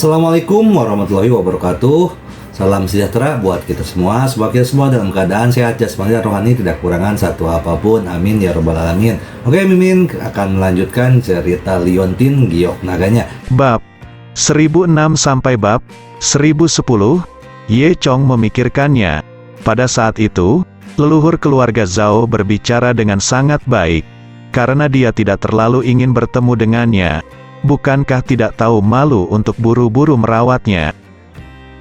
Assalamualaikum warahmatullahi wabarakatuh. Salam sejahtera buat kita semua. Semoga kita semua dalam keadaan sehat jasmani dan rohani, tidak kekurangan satu apapun. Amin ya robbal alamin. Oke, Mimin akan melanjutkan cerita Liontin Giok Naganya. Bab 1006 sampai bab 1010, Ye Chong memikirkannya. Pada saat itu, leluhur keluarga Zhao berbicara dengan sangat baik, karena dia tidak terlalu ingin bertemu dengannya. Bukankah tidak tahu malu untuk buru-buru merawatnya?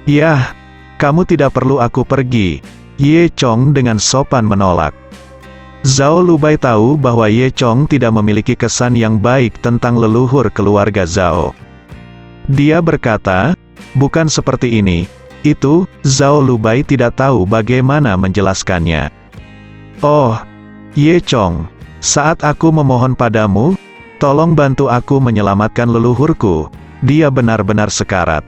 Yah, kamu tidak perlu aku pergi. Ye Chong dengan sopan menolak. Zhao Lubai tahu bahwa Ye Chong tidak memiliki kesan yang baik tentang leluhur keluarga Zhao. Dia berkata, bukan seperti ini. Itu, Zhao Lubai tidak tahu bagaimana menjelaskannya. Oh, Ye Chong, saat aku memohon padamu, tolong bantu aku menyelamatkan leluhurku. Dia benar-benar sekarat.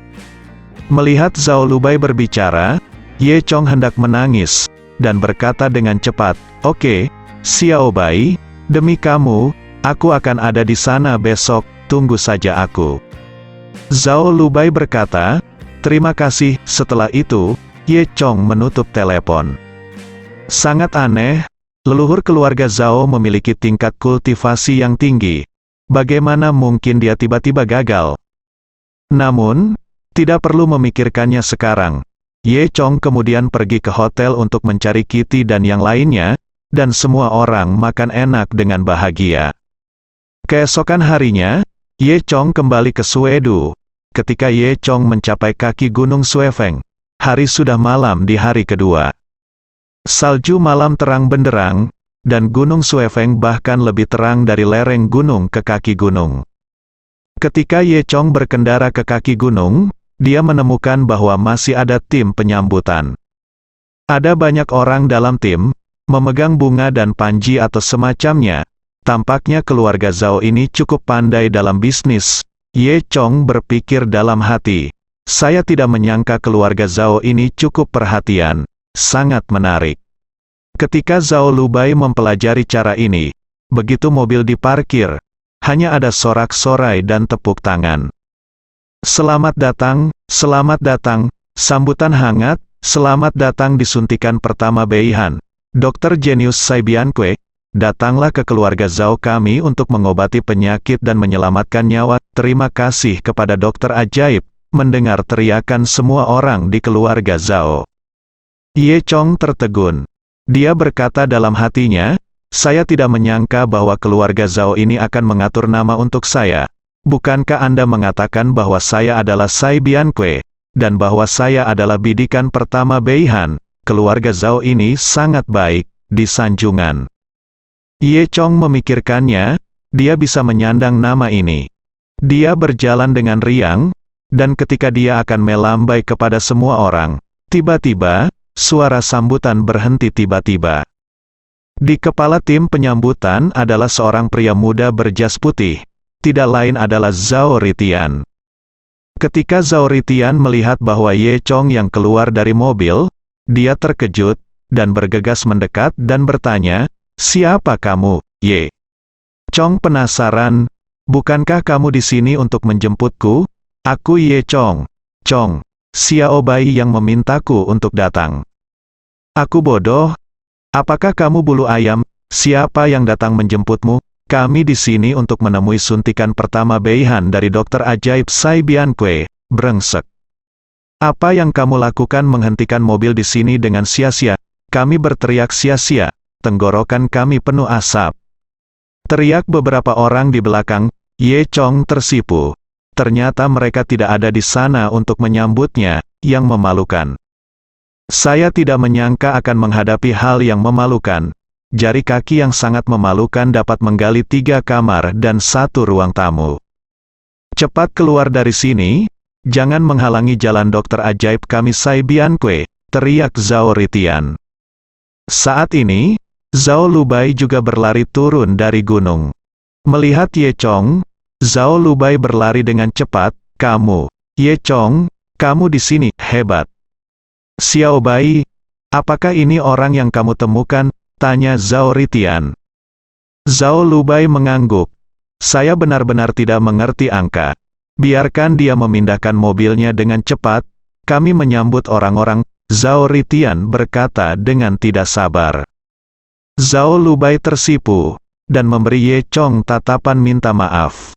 Melihat Zhao Lubai berbicara, Ye Chong hendak menangis, dan berkata dengan cepat, "Oke, Xiao Bai, demi kamu, aku akan ada di sana besok, tunggu saja aku." Zhao Lubai berkata, "Terima kasih." Setelah itu, Ye Chong menutup telepon. Sangat aneh, leluhur keluarga Zhao memiliki tingkat kultivasi yang tinggi. Bagaimana mungkin dia tiba-tiba gagal? Namun, tidak perlu memikirkannya sekarang. Ye Chong kemudian pergi ke hotel untuk mencari Kitty dan yang lainnya, dan semua orang makan enak dengan bahagia. Keesokan harinya, Ye Chong kembali ke Suedu. Ketika Ye Chong mencapai kaki Gunung Suefeng, hari sudah malam di hari kedua. Salju malam terang benderang, dan Gunung Suefeng bahkan lebih terang dari lereng gunung ke kaki gunung. Ketika Ye Chong berkendara ke kaki gunung, dia menemukan bahwa masih ada tim penyambutan. Ada banyak orang dalam tim, memegang bunga dan panji atau semacamnya. Tampaknya keluarga Zhao ini cukup pandai dalam bisnis. Ye Chong berpikir dalam hati, saya tidak menyangka keluarga Zhao ini cukup perhatian, sangat menarik. Ketika Zhao Lubai mempelajari cara ini, begitu mobil diparkir, hanya ada sorak-sorai dan tepuk tangan. Selamat datang, sambutan hangat, selamat datang di suntikan pertama Beihan. Dr. Genius Sai Bianque, datanglah ke keluarga Zhao kami untuk mengobati penyakit dan menyelamatkan nyawa. Terima kasih kepada dokter ajaib. Mendengar teriakan semua orang di keluarga Zhao, Ye Chong tertegun. Dia berkata dalam hatinya, saya tidak menyangka bahwa keluarga Zhao ini akan mengatur nama untuk saya. Bukankah Anda mengatakan bahwa saya adalah Sai Bianque, dan bahwa saya adalah bidikan pertama Beihan? Keluarga Zhao ini sangat baik, di sanjungan. Ye Chong memikirkannya, dia bisa menyandang nama ini. Dia berjalan dengan riang, dan ketika dia akan melambai kepada semua orang, tiba-tiba, suara sambutan berhenti tiba-tiba. Di kepala tim penyambutan adalah seorang pria muda berjas putih. Tidak lain adalah Zhao Ritian. Ketika Zhao Ritian melihat bahwa Ye Chong yang keluar dari mobil, dia terkejut, dan bergegas mendekat dan bertanya, "Siapa kamu, Ye?" Chong penasaran, "Bukankah kamu di sini untuk menjemputku?" "Aku Ye Chong. Chong, Xiao Bai yang memintaku untuk datang." "Aku bodoh. Apakah kamu bulu ayam? Siapa yang datang menjemputmu?" "Kami di sini untuk menemui suntikan pertama Beihan dari dokter ajaib Sai Bianque." "Brengsek. Apa yang kamu lakukan menghentikan mobil di sini dengan sia-sia?" Kami berteriak sia-sia. Tenggorokan kami penuh asap. Teriak beberapa orang di belakang. Ye Chong tersipu. Ternyata mereka tidak ada di sana untuk menyambutnya, yang memalukan. Saya tidak menyangka akan menghadapi hal yang memalukan. Jari kaki yang sangat memalukan dapat menggali 3 kamar dan 1 ruang tamu. Cepat keluar dari sini, jangan menghalangi jalan dokter ajaib kami Sai Bianque, teriak Zhao Ritian. Saat ini, Zhao Lubai juga berlari turun dari gunung. Melihat Ye Chong, Zhao Lubai berlari dengan cepat. "Kamu, Ye Chong, kamu di sini, hebat." "Xiao Bai, apakah ini orang yang kamu temukan?" tanya Zhao Ritian. Zhao Lubai mengangguk. "Saya benar-benar tidak mengerti angka. Biarkan dia memindahkan mobilnya dengan cepat, kami menyambut orang-orang, Zhao Ritian berkata dengan tidak sabar. Zhao Lubai tersipu, dan memberi Ye Chong tatapan minta maaf.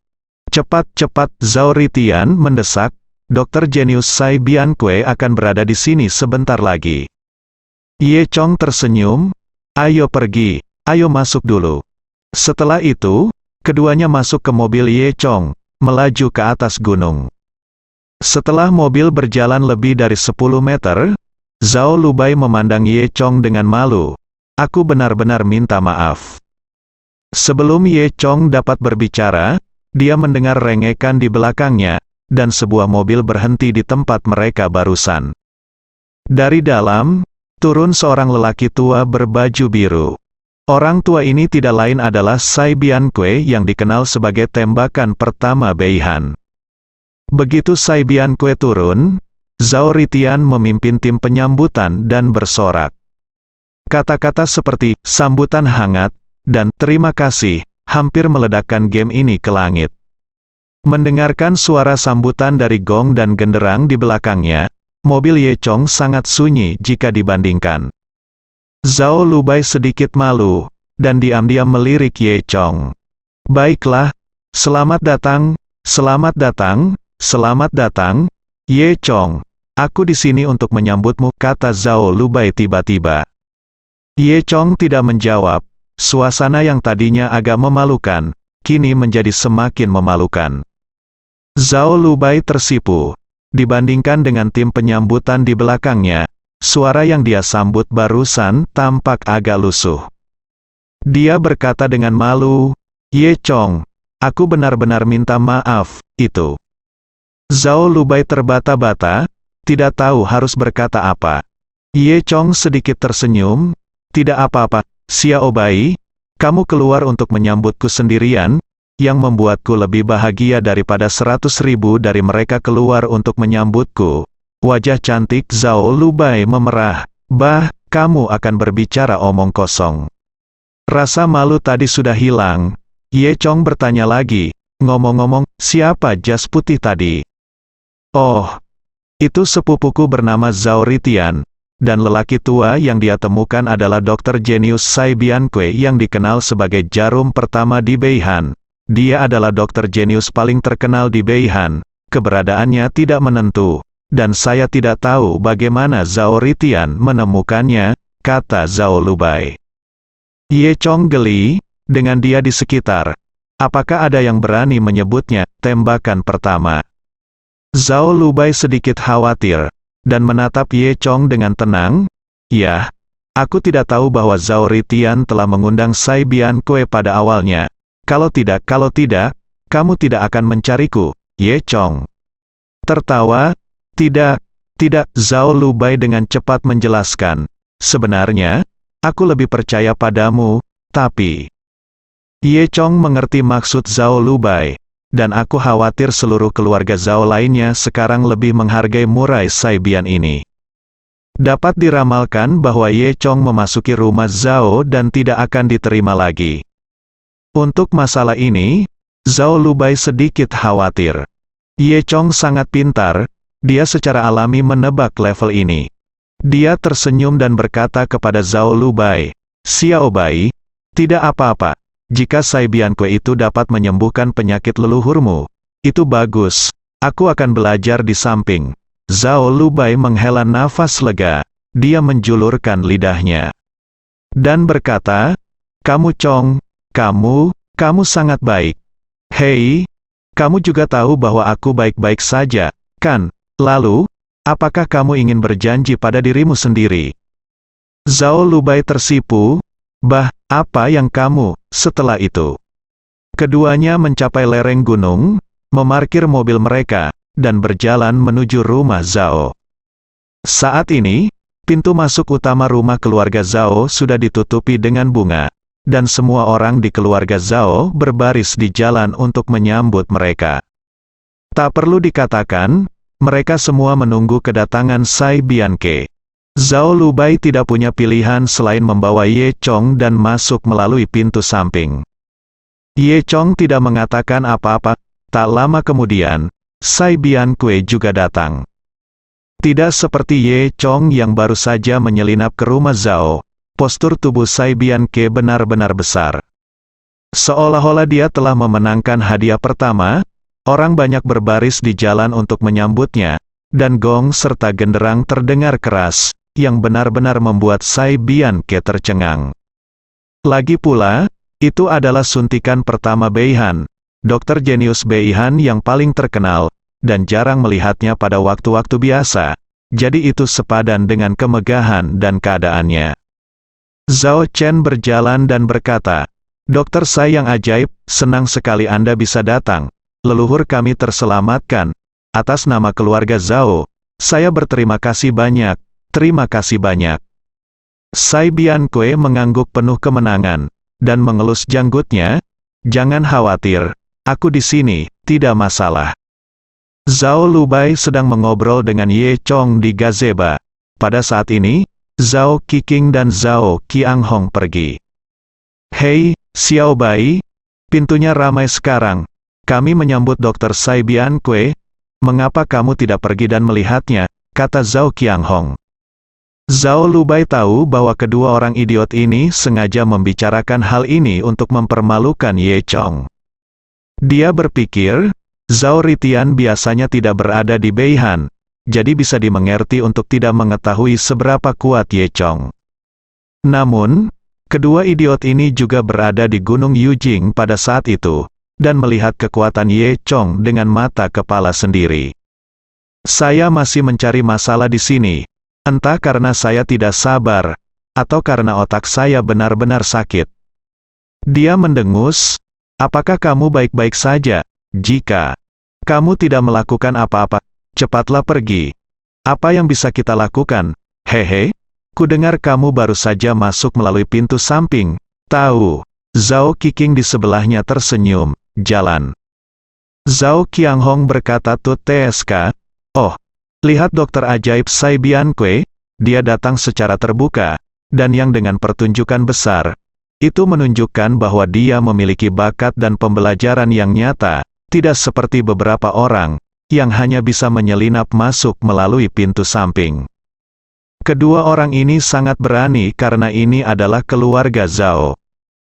Cepat-cepat, Zhao Ritian mendesak, Dr. Jenius Sai Bianque akan berada di sini sebentar lagi. Ye Chong tersenyum, ayo pergi, ayo masuk dulu. Setelah itu, keduanya masuk ke mobil Ye Chong, melaju ke atas gunung. Setelah mobil berjalan lebih dari 10 meter, Zhao Lubai memandang Ye Chong dengan malu. Aku benar-benar minta maaf. Sebelum Ye Chong dapat berbicara, dia mendengar rengekan di belakangnya, dan sebuah mobil berhenti di tempat mereka barusan. Dari dalam, turun seorang lelaki tua berbaju biru. Orang tua ini tidak lain adalah Sai Bianque yang dikenal sebagai tembakan pertama Beihan. Begitu Sai Bianque turun, Zhao Ritian memimpin tim penyambutan dan bersorak. Kata-kata seperti sambutan hangat dan terima kasih hampir meledakkan game ini ke langit. Mendengarkan suara sambutan dari gong dan genderang di belakangnya, mobil Ye Chong sangat sunyi jika dibandingkan. Zhao Lubai sedikit malu, dan diam-diam melirik Ye Chong. Baiklah, selamat datang, selamat datang, selamat datang, Ye Chong. Aku di sini untuk menyambutmu, kata Zhao Lubai tiba-tiba. Ye Chong tidak menjawab, suasana yang tadinya agak memalukan, kini menjadi semakin memalukan. Zhao Lubai tersipu. Dibandingkan dengan tim penyambutan di belakangnya, suara yang dia sambut barusan tampak agak lusuh. Dia berkata dengan malu, Ye Chong, aku benar-benar minta maaf, itu. Zhao Lubai terbata-bata, tidak tahu harus berkata apa. Ye Chong sedikit tersenyum, tidak apa-apa, Xiao Bai, kamu keluar untuk menyambutku sendirian, yang membuatku lebih bahagia daripada 100.000 dari mereka keluar untuk menyambutku. Wajah cantik Zhao Lubai memerah, bah, kamu akan berbicara omong kosong. Rasa malu tadi sudah hilang. Ye Chong bertanya lagi, ngomong-ngomong, siapa jas putih tadi? Oh, itu sepupuku bernama Zhao Ritian, dan lelaki tua yang dia temukan adalah Dr. Jenius Sai Bianque yang dikenal sebagai jarum pertama di Beihan. Dia adalah dokter jenius paling terkenal di Beihan, keberadaannya tidak menentu, dan saya tidak tahu bagaimana Zhao Ritian menemukannya, kata Zhao Lubai. Ye Chong geli, dengan dia di sekitar. Apakah ada yang berani menyebutnya tembakan pertama? Zhao Lubai sedikit khawatir, dan menatap Ye Chong dengan tenang. Ya, aku tidak tahu bahwa Zhao Ritian telah mengundang Sai Bianque pada awalnya. Kalau tidak, kamu tidak akan mencariku, Ye Chong. Tertawa, tidak, Zhao Lubai dengan cepat menjelaskan. Sebenarnya, aku lebih percaya padamu, tapi... Ye Chong mengerti maksud Zhao Lubai, dan aku khawatir seluruh keluarga Zhao lainnya sekarang lebih menghargai murai Saibian ini. Dapat diramalkan bahwa Ye Chong memasuki rumah Zhao dan tidak akan diterima lagi. Untuk masalah ini, Zhao Lubai sedikit khawatir. Ye Chong sangat pintar, dia secara alami menebak level ini. Dia tersenyum dan berkata kepada Zhao Lubai, Xiao Bai, tidak apa-apa. Jika Sai Bianque itu dapat menyembuhkan penyakit leluhurmu, itu bagus. Aku akan belajar di samping. Zhao Lubai menghela nafas lega. Dia menjulurkan lidahnya dan berkata, kamu Chong, kamu sangat baik. Hei, kamu juga tahu bahwa aku baik-baik saja, kan? Lalu, apakah kamu ingin berjanji pada dirimu sendiri? Zhao Lubai tersipu. Bah, apa yang kamu, setelah itu? Keduanya mencapai lereng gunung, memarkir mobil mereka, dan berjalan menuju rumah Zhao. Saat ini, pintu masuk utama rumah keluarga Zhao sudah ditutupi dengan bunga, dan semua orang di keluarga Zhao berbaris di jalan untuk menyambut mereka. Tak perlu dikatakan, mereka semua menunggu kedatangan Sai Bianque. Zhao Lubai tidak punya pilihan selain membawa Ye Chong dan masuk melalui pintu samping. Ye Chong tidak mengatakan apa-apa. Tak lama kemudian, Sai Bianque juga datang. Tidak seperti Ye Chong yang baru saja menyelinap ke rumah Zhao, postur tubuh Sai Bianque benar-benar besar. Seolah-olah dia telah memenangkan hadiah pertama, orang banyak berbaris di jalan untuk menyambutnya, dan gong serta genderang terdengar keras, yang benar-benar membuat Sai Bianque tercengang. Lagi pula, itu adalah suntikan pertama Beihan, dokter jenius Beihan yang paling terkenal, dan jarang melihatnya pada waktu-waktu biasa, jadi itu sepadan dengan kemegahan dan keadaannya. Zhao Chen berjalan dan berkata, "Dokter Sai yang ajaib, senang sekali Anda bisa datang. Leluhur kami terselamatkan. Atas nama keluarga Zhao, saya berterima kasih banyak, terima kasih banyak." Sai Bianque mengangguk penuh kemenangan, dan mengelus janggutnya, "Jangan khawatir, aku di sini, tidak masalah." Zhao Lubai sedang mengobrol dengan Ye Chong di gazebo. Pada saat ini, Zhao Qiqing dan Zhao Qianghong pergi. "Hei, Xiao Bai, pintunya ramai sekarang. Kami menyambut Dr. Sai Bianque. Mengapa kamu tidak pergi dan melihatnya?" kata Zhao Qianghong. Zhao Lubai tahu bahwa kedua orang idiot ini sengaja membicarakan hal ini untuk mempermalukan Ye Chong. Dia berpikir, Zhao Ritian biasanya tidak berada di Beihan, jadi bisa dimengerti untuk tidak mengetahui seberapa kuat Ye Chong. Namun, kedua idiot ini juga berada di Gunung Yujing pada saat itu, dan melihat kekuatan Ye Chong dengan mata kepala sendiri. "Saya masih mencari masalah di sini, entah karena saya tidak sabar, atau karena otak saya benar-benar sakit." Dia mendengus, "Apakah kamu baik-baik saja? Jika kamu tidak melakukan apa-apa, cepatlah pergi. Apa yang bisa kita lakukan? Hehe, kudengar kamu baru saja masuk melalui pintu samping." "Tahu." Zhao Qiqing di sebelahnya tersenyum, "Jalan." Zhao Qianghong berkata tut tsk, "Oh, lihat dokter ajaib Sai Bianque, dia datang secara terbuka, dan yang dengan pertunjukan besar. Itu menunjukkan bahwa dia memiliki bakat dan pembelajaran yang nyata, tidak seperti beberapa orang, yang hanya bisa menyelinap masuk melalui pintu samping." Kedua orang ini sangat berani karena ini adalah keluarga Zhao.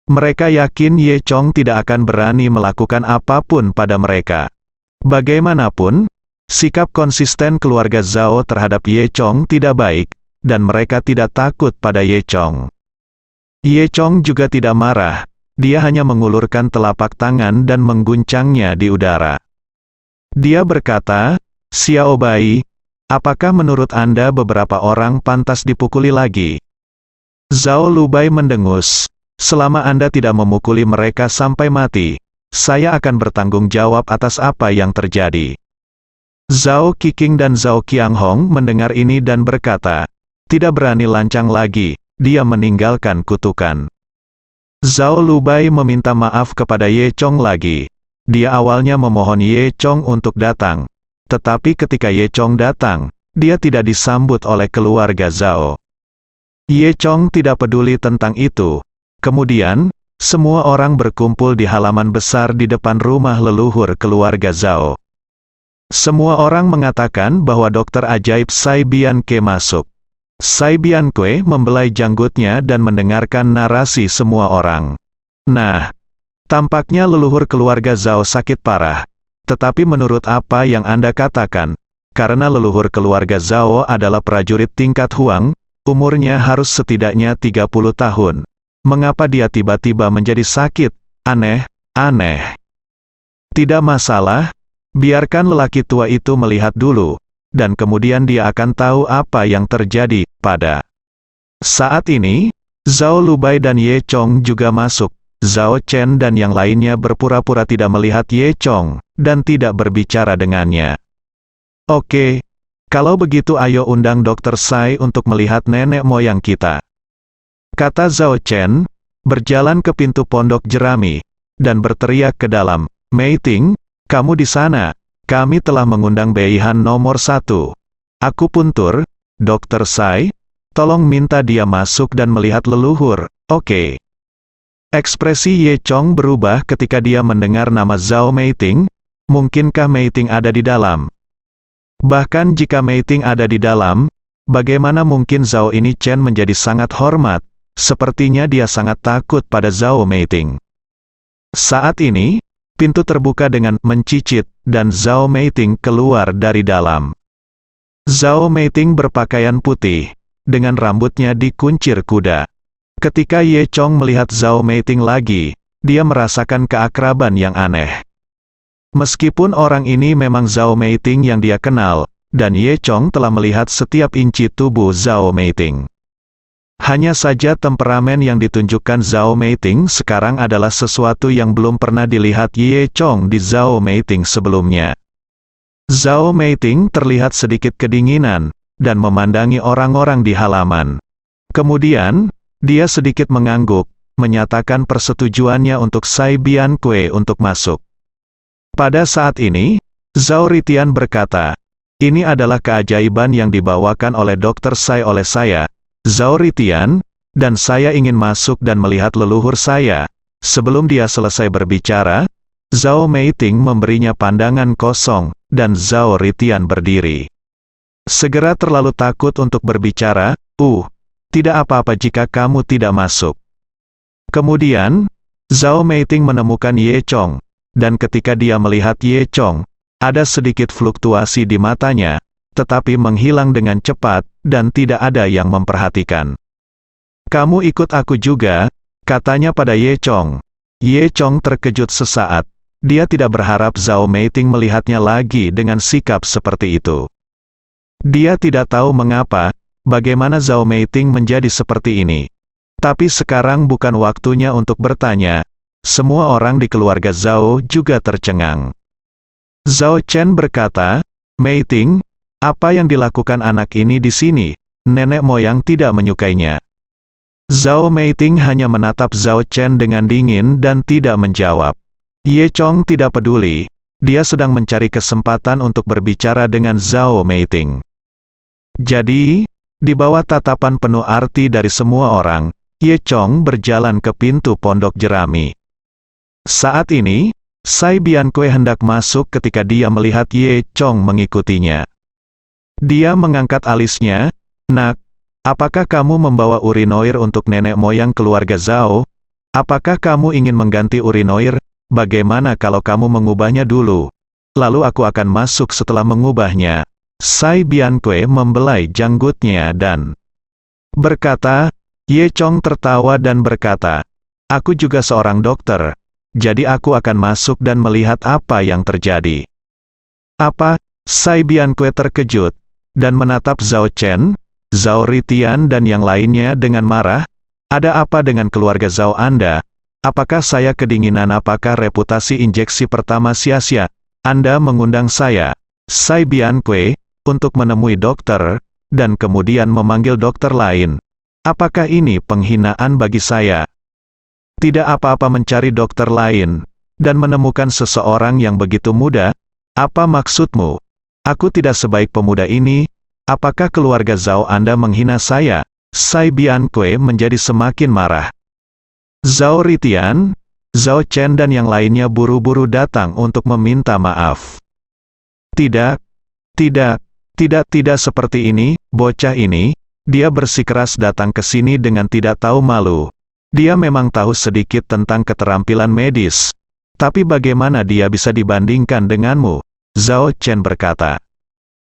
Mereka yakin Ye Chong tidak akan berani melakukan apapun pada mereka. Bagaimanapun, sikap konsisten keluarga Zhao terhadap Ye Chong tidak baik, dan mereka tidak takut pada Ye Chong. Ye Chong juga tidak marah, dia hanya mengulurkan telapak tangan dan mengguncangnya di udara. Dia berkata, "Xiao Bai, apakah menurut Anda beberapa orang pantas dipukuli lagi?" Zhao Lubai mendengus, "Selama Anda tidak memukuli mereka sampai mati, saya akan bertanggung jawab atas apa yang terjadi." Zhao Qiqing dan Zhao Qianghong mendengar ini dan berkata, "Tidak berani lancang lagi." Dia meninggalkan kutukan. Zhao Lubai meminta maaf kepada Ye Chong lagi. Dia awalnya memohon Ye Chong untuk datang. Tetapi ketika Ye Chong datang, dia tidak disambut oleh keluarga Zhao. Ye Chong tidak peduli tentang itu. Kemudian, semua orang berkumpul di halaman besar di depan rumah leluhur keluarga Zhao. Semua orang mengatakan bahwa dokter ajaib Sai Bianque masuk. Sai Bianque membelai janggutnya dan mendengarkan narasi semua orang. "Nah, tampaknya leluhur keluarga Zhao sakit parah. Tetapi menurut apa yang Anda katakan, karena leluhur keluarga Zhao adalah prajurit tingkat Huang, umurnya harus setidaknya 30 tahun. Mengapa dia tiba-tiba menjadi sakit? Aneh. Tidak masalah, biarkan lelaki tua itu melihat dulu, dan kemudian dia akan tahu apa yang terjadi." Pada saat ini, Zhao Lubai dan Ye Chong juga masuk. Zhao Chen dan yang lainnya berpura-pura tidak melihat Ye Chong, dan tidak berbicara dengannya. "Oke, kalau begitu ayo undang Dr. Sai untuk melihat nenek moyang kita," kata Zhao Chen, berjalan ke pintu pondok jerami, dan berteriak ke dalam, "Mei Ting, kamu di sana? Kami telah mengundang Beihan nomor 1. Aku puntur, Dr. Sai, tolong minta dia masuk dan melihat leluhur, oke?" Ekspresi Ye Chong berubah ketika dia mendengar nama Zhao Meiting, mungkinkah Meiting ada di dalam? Bahkan jika Meiting ada di dalam, bagaimana mungkin Zhao ini Chen menjadi sangat hormat? Sepertinya dia sangat takut pada Zhao Meiting. Saat ini, pintu terbuka dengan mencicit, dan Zhao Meiting keluar dari dalam. Zhao Meiting berpakaian putih, dengan rambutnya dikuncir kuda. Ketika Ye Chong melihat Zhao Meiting lagi, dia merasakan keakraban yang aneh. Meskipun orang ini memang Zhao Meiting yang dia kenal, dan Ye Chong telah melihat setiap inci tubuh Zhao Meiting. Hanya saja temperamen yang ditunjukkan Zhao Meiting sekarang adalah sesuatu yang belum pernah dilihat Ye Chong di Zhao Meiting sebelumnya. Zhao Meiting terlihat sedikit kedinginan, dan memandangi orang-orang di halaman. Kemudian, dia sedikit mengangguk, menyatakan persetujuannya untuk Sai Bianque untuk masuk. Pada saat ini, Zhao Ritian berkata, "Ini adalah keajaiban yang dibawakan oleh Dr. Sai oleh saya, Zhao Ritian, dan saya ingin masuk dan melihat leluhur saya." Sebelum dia selesai berbicara, Zhao Meiting memberinya pandangan kosong, dan Zhao Ritian berdiri. Segera terlalu takut untuk berbicara, tidak apa-apa jika kamu tidak masuk. Kemudian, Zhao Meiting menemukan Ye Chong, dan ketika dia melihat Ye Chong, ada sedikit fluktuasi di matanya, tetapi menghilang dengan cepat, dan tidak ada yang memperhatikan. "Kamu ikut aku juga," katanya pada Ye Chong. Ye Chong terkejut sesaat. Dia tidak berharap Zhao Meiting melihatnya lagi dengan sikap seperti itu. Dia tidak tahu mengapa, bagaimana Zhao Meiting menjadi seperti ini. Tapi sekarang bukan waktunya untuk bertanya. Semua orang di keluarga Zhao juga tercengang. Zhao Chen berkata, "Meiting, apa yang dilakukan anak ini di sini? Nenek moyang tidak menyukainya." Zhao Meiting hanya menatap Zhao Chen dengan dingin dan tidak menjawab. Ye Chong tidak peduli. Dia sedang mencari kesempatan untuk berbicara dengan Zhao Meiting. Jadi, di bawah tatapan penuh arti dari semua orang, Ye Chong berjalan ke pintu pondok jerami. Saat ini, Sai Bianque hendak masuk ketika dia melihat Ye Chong mengikutinya. Dia mengangkat alisnya, "Nak, apakah kamu membawa urinoir untuk nenek moyang keluarga Zhao? Apakah kamu ingin mengganti urinoir? Bagaimana kalau kamu mengubahnya dulu? Lalu aku akan masuk setelah mengubahnya." Sai Bianque membelai janggutnya dan berkata, Ye Chong tertawa dan berkata, "Aku juga seorang dokter, jadi aku akan masuk dan melihat apa yang terjadi." "Apa?" Sai Bianque terkejut, dan menatap Zhao Chen, Zhao Ritian dan yang lainnya dengan marah. "Ada apa dengan keluarga Zhao Anda? Apakah saya kedinginan? Apakah reputasi injeksi pertama sia-sia? Anda mengundang saya, Sai Bianque, untuk menemui dokter, dan kemudian memanggil dokter lain. Apakah ini penghinaan bagi saya? Tidak apa-apa mencari dokter lain, dan menemukan seseorang yang begitu muda. Apa maksudmu? Aku tidak sebaik pemuda ini. Apakah keluarga Zhao Anda menghina saya?" Sai Bianque menjadi semakin marah. Zhao Ritian, Zhao Chen dan yang lainnya buru-buru datang untuk meminta maaf. Tidak seperti ini, bocah ini." Dia bersikeras datang ke sini dengan tidak tahu malu. Dia memang tahu sedikit tentang keterampilan medis. Tapi bagaimana dia bisa dibandingkan denganmu? Zhao Chen berkata.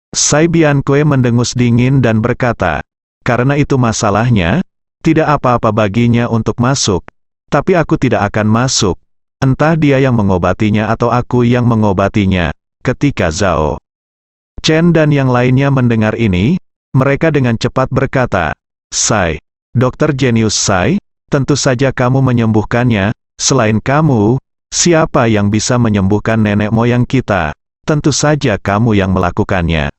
Sai Bianque mendengus dingin dan berkata, "Karena itu masalahnya, tidak apa-apa baginya untuk masuk. Tapi aku tidak akan masuk. Entah dia yang mengobatinya atau aku yang mengobatinya." Ketika Zhao Chen dan yang lainnya mendengar ini, mereka dengan cepat berkata, "Sai, Dokter Jenius Sai, tentu saja kamu menyembuhkannya. Selain kamu, siapa yang bisa menyembuhkan nenek moyang kita? Tentu saja kamu yang melakukannya."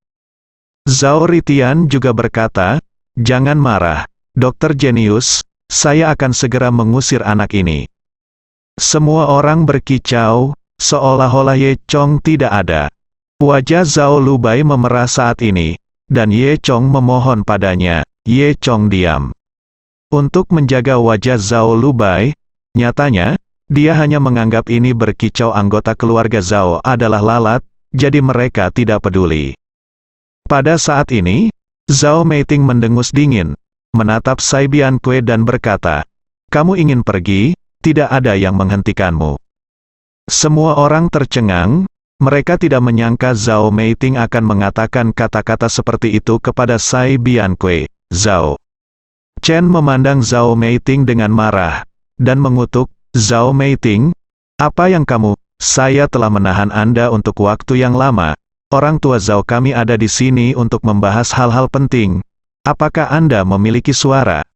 Zhao Ritian juga berkata, "Jangan marah, Dokter Jenius, saya akan segera mengusir anak ini." Semua orang berkicau, seolah-olah Ye Chong tidak ada. Wajah Zhao Lubai memerah saat ini, dan Ye Chong memohon padanya. Ye Chong diam. Untuk menjaga wajah Zhao Lubai, nyatanya, dia hanya menganggap ini berkicau anggota keluarga Zhao adalah lalat, jadi mereka tidak peduli. Pada saat ini, Zhao Meiting mendengus dingin, menatap Sai Bianque dan berkata, "Kamu ingin pergi, tidak ada yang menghentikanmu." Semua orang tercengang, mereka tidak menyangka Zhao Meiting akan mengatakan kata-kata seperti itu kepada Sai Bianque. Zhao Chen memandang Zhao Meiting dengan marah, dan mengutuk, "Zhao Meiting, apa yang kamu? Saya telah menahan Anda untuk waktu yang lama. Orang tua Zhao kami ada di sini untuk membahas hal-hal penting. Apakah Anda memiliki suara?"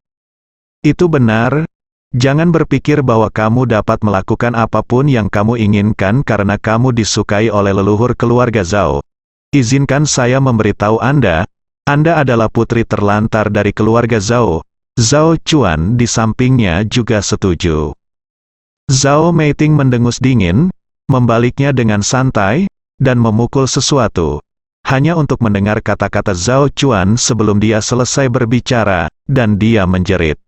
"Itu benar. Jangan berpikir bahwa kamu dapat melakukan apapun yang kamu inginkan karena kamu disukai oleh leluhur keluarga Zhao. Izinkan saya memberitahu Anda adalah putri terlantar dari keluarga Zhao." Zhao Chuan di sampingnya juga setuju. Zhao Meiting mendengus dingin, membaliknya dengan santai, dan memukul sesuatu. Hanya untuk mendengar kata-kata Zhao Chuan sebelum dia selesai berbicara, dan dia menjerit.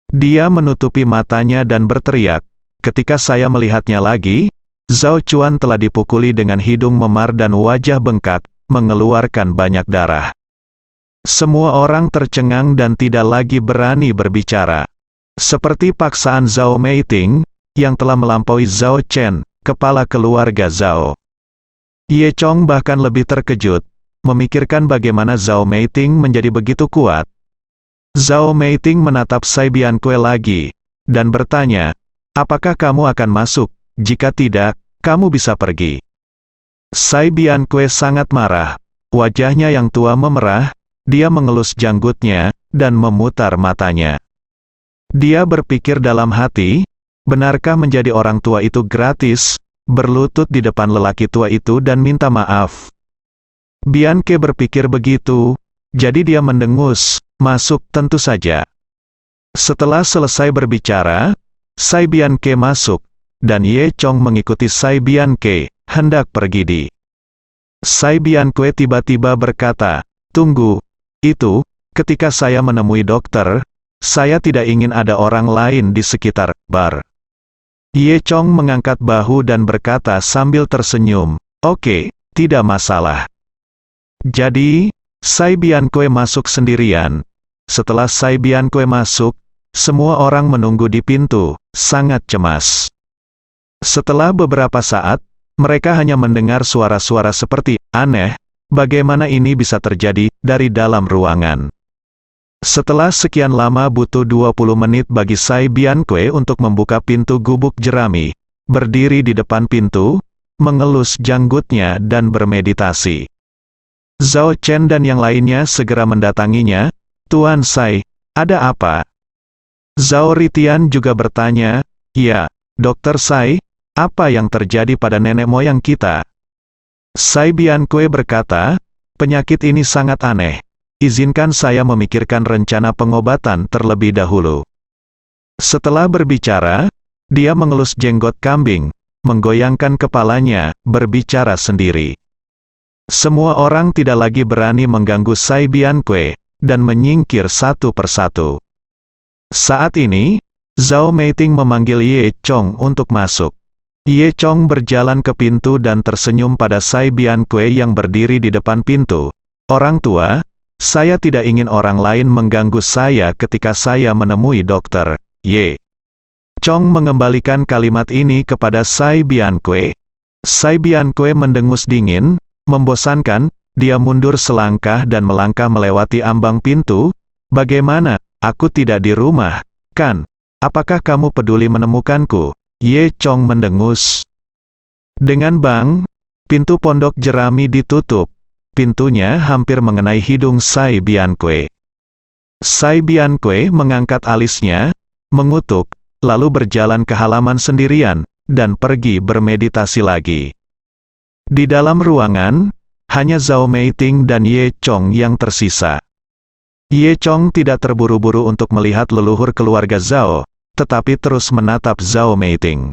Dia menutupi matanya dan berteriak, "Ketika saya melihatnya lagi, Zhao Chuan telah dipukuli dengan hidung memar dan wajah bengkak, mengeluarkan banyak darah." Semua orang tercengang dan tidak lagi berani berbicara. Seperti paksaan Zhao Meiting, yang telah melampaui Zhao Chen, kepala keluarga Zhao. Ye Chong bahkan lebih terkejut, memikirkan bagaimana Zhao Meiting menjadi begitu kuat. Zhao Meiting menatap Sai Bianque lagi, dan bertanya, "Apakah kamu akan masuk? Jika tidak, kamu bisa pergi." Sai Bianque sangat marah, wajahnya yang tua memerah, dia mengelus janggutnya, dan memutar matanya. Dia berpikir dalam hati, benarkah menjadi orang tua itu gratis? Berlutut di depan lelaki tua itu dan minta maaf. Bianque berpikir begitu, jadi dia mendengus, "Masuk tentu saja." Setelah selesai berbicara, Sai Bianque masuk, dan Ye Chong mengikuti Sai Bianque, hendak pergi. Sai Bianque tiba-tiba berkata, "Tunggu, itu, ketika saya menemui dokter, saya tidak ingin ada orang lain di sekitar bar." Ye Chong mengangkat bahu dan berkata sambil tersenyum, "Oke, tidak masalah." Jadi, Sai Bianque masuk sendirian. Setelah Sai Bianque masuk, semua orang menunggu di pintu, sangat cemas. Setelah beberapa saat, mereka hanya mendengar suara-suara seperti, "Aneh, bagaimana ini bisa terjadi?" dari dalam ruangan. Setelah sekian lama butuh 20 menit bagi Sai Bianque untuk membuka pintu gubuk jerami, berdiri di depan pintu, mengelus janggutnya dan bermeditasi. Zhao Chen dan yang lainnya segera mendatanginya, "Tuan Sai, ada apa?" Zhao Ritian juga bertanya, "Ya, Dokter Sai, apa yang terjadi pada nenek moyang kita?" Sai Bianque berkata, "Penyakit ini sangat aneh. Izinkan saya memikirkan rencana pengobatan terlebih dahulu." Setelah berbicara, dia mengelus jenggot kambing, menggoyangkan kepalanya, berbicara sendiri. Semua orang tidak lagi berani mengganggu Sai Bianque, dan menyingkir satu persatu. Saat ini, Zhao Meiting memanggil Ye Chong untuk masuk. Ye Chong berjalan ke pintu dan tersenyum pada Sai Bianque yang berdiri di depan pintu. "Orang tua, saya tidak ingin orang lain mengganggu saya ketika saya menemui dokter." Ye Chong mengembalikan kalimat ini kepada Sai Bianque. Sai Bianque mendengus dingin, membosankan, dia mundur selangkah dan melangkah melewati ambang pintu. "Bagaimana, aku tidak di rumah, kan? Apakah kamu peduli menemukanku?" Ye Chong mendengus. Dengan bang, pintu pondok jerami ditutup. Pintunya hampir mengenai hidung Sai Bianque. Sai Bianque mengangkat alisnya, mengutuk, lalu berjalan ke halaman sendirian, dan pergi bermeditasi lagi. Di dalam ruangan, hanya Zhao Meiting dan Ye Chong yang tersisa. Ye Chong tidak terburu-buru untuk melihat leluhur keluarga Zhao, tetapi terus menatap Zhao Meiting.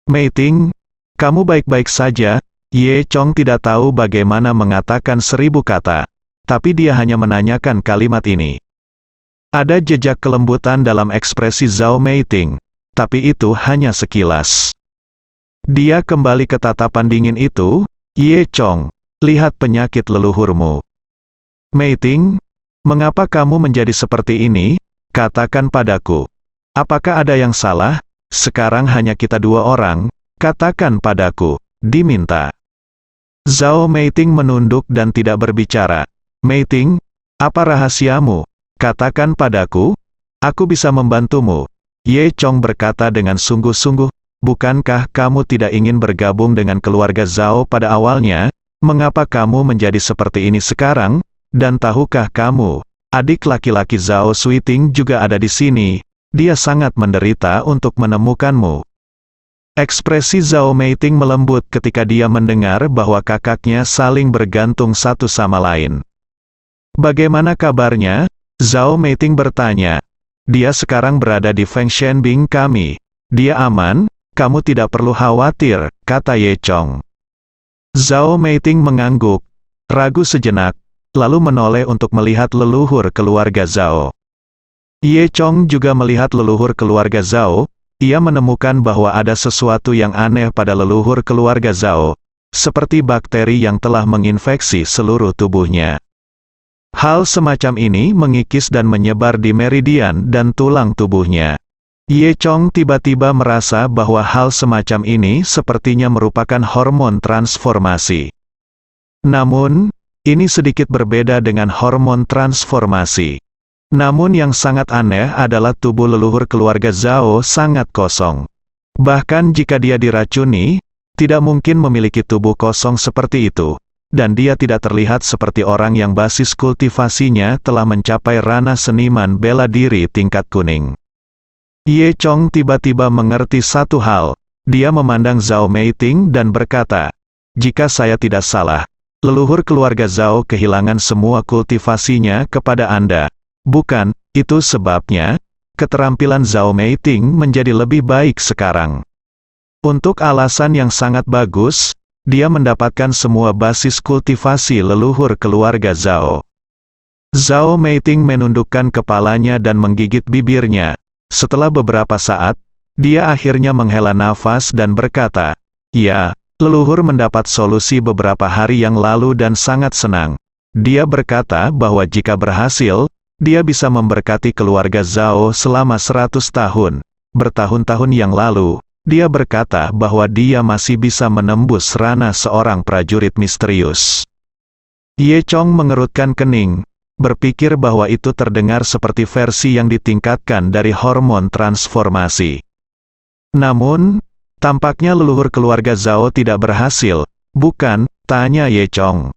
"Meiting, kamu baik-baik saja?" Ye Chong tidak tahu bagaimana mengatakan 1000 kata, tapi dia hanya menanyakan kalimat ini. Ada jejak kelembutan dalam ekspresi Zhao Meiting. tapi itu hanya sekilas. Dia kembali ke tatapan dingin itu. Ye Chong, lihat penyakit leluhurmu. Mei Ting, mengapa kamu menjadi seperti ini? Katakan padaku. Apakah ada yang salah? Sekarang hanya kita dua orang, katakan padaku, diminta. Zhao Meiting menunduk dan tidak berbicara. Meiting, apa rahasiamu? Katakan padaku, aku bisa membantumu. Ye Chong berkata dengan sungguh-sungguh, bukankah kamu tidak ingin bergabung dengan keluarga Zhao pada awalnya? Mengapa kamu menjadi seperti ini sekarang? Dan tahukah kamu, adik laki-laki Zhao Suiting juga ada di sini. Dia sangat menderita untuk menemukanmu. Ekspresi Zhao Meiting melembut ketika dia mendengar bahwa kakaknya saling bergantung satu sama lain. Bagaimana kabarnya? Zhao Meiting bertanya. Dia sekarang berada di Feng Shenbing kami. Dia aman, kamu tidak perlu khawatir, kata Ye Chong. Zhao Meiting mengangguk, ragu sejenak, lalu menoleh untuk melihat leluhur keluarga Zhao. Ye Chong juga melihat leluhur keluarga Zhao. Ia menemukan bahwa ada sesuatu yang aneh pada leluhur keluarga Zhao, seperti bakteri yang telah menginfeksi seluruh tubuhnya. Hal semacam ini mengikis dan menyebar di meridian dan tulang tubuhnya. Ye Chong tiba-tiba merasa bahwa hal semacam ini sepertinya merupakan hormon transformasi. Namun, ini sedikit berbeda dengan hormon transformasi. Namun yang sangat aneh adalah tubuh leluhur keluarga Zhao sangat kosong. Bahkan jika dia diracuni, tidak mungkin memiliki tubuh kosong seperti itu. Dan dia tidak terlihat seperti orang yang basis kultivasinya telah mencapai ranah seniman bela diri tingkat kuning. Ye Chong tiba-tiba mengerti satu hal. Dia memandang Zhao Meiting dan berkata, jika saya tidak salah, leluhur keluarga Zhao kehilangan semua kultivasinya kepada Anda. Bukan, itu sebabnya, keterampilan Zhao Meiting menjadi lebih baik sekarang. Untuk alasan yang sangat bagus, dia mendapatkan semua basis kultivasi leluhur keluarga Zhao. Zhao Meiting menundukkan kepalanya dan menggigit bibirnya. Setelah beberapa saat, dia akhirnya menghela nafas dan berkata, ya, leluhur mendapat solusi beberapa hari yang lalu dan sangat senang. Dia berkata bahwa jika berhasil, dia bisa memberkati keluarga Zhao selama 100 tahun. Bertahun-tahun yang lalu, dia berkata bahwa dia masih bisa menembus ranah seorang prajurit misterius. Ye Chong mengerutkan kening, berpikir bahwa itu terdengar seperti versi yang ditingkatkan dari hormon transformasi. Namun, tampaknya leluhur keluarga Zhao tidak berhasil, bukan? Tanya Ye Chong.